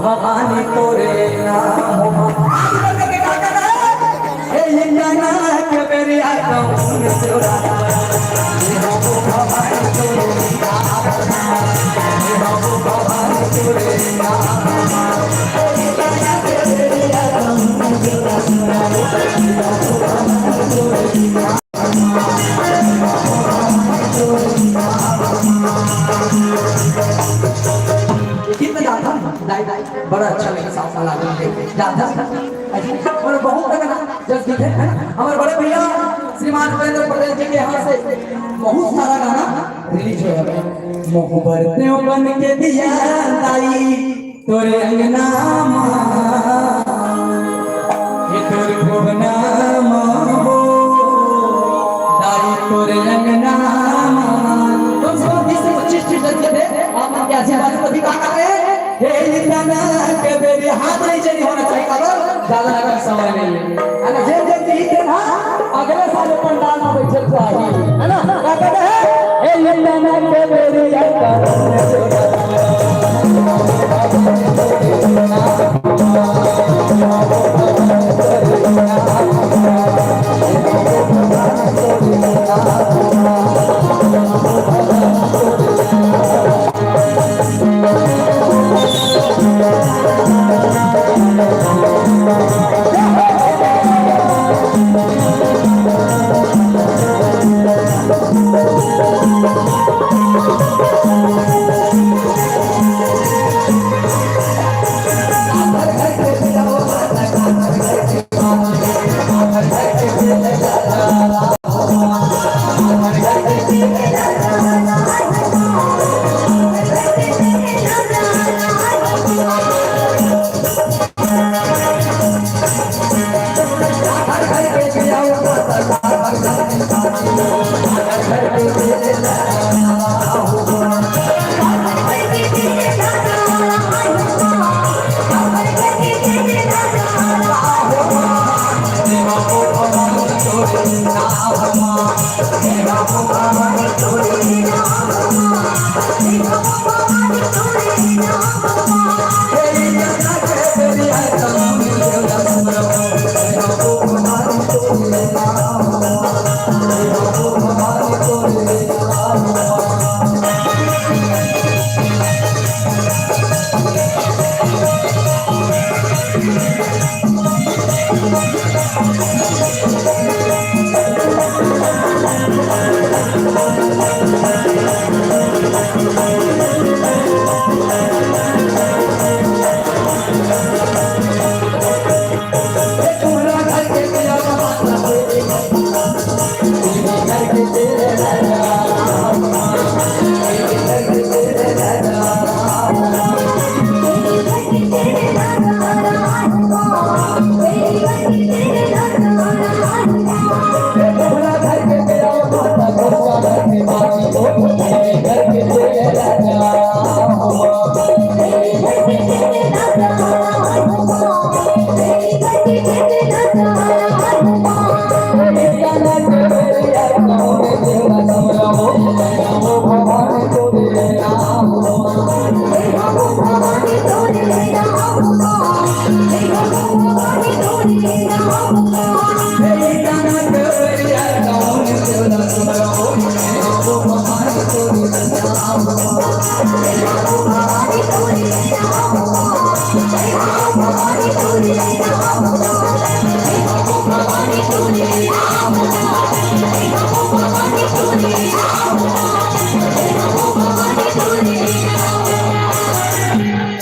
भवानी तोरे नाम जाना के मेरी आता हूँ तेरा भवानी तोरे भवानी तोरे बड़ा अच्छा लगे साफ जाता और बहुत लगना जब दिखे हमारे बड़े भैया श्रीमान उपेंद्र पटेल जी के यहाँ से बहुत सारा गाना रिलीज हो गया। मोहब्बतें बन के दिया लाई तोरे अंगना ये तोरे भुवना हो लाई तोरे अंगना तुम सब 20 से 25 टीचर के थे आप कैसे बात कभी कहा करे ये इंदाना के मेरे हाथ नहीं चली होना चाहिए अगर ज्यादा अगर समय नहीं है ना जे जे जीते ना अगले साल पंडाल में बैठे चाहिए है ना कहते हैं ये इंदाना के मेरे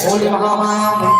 Holy Mahama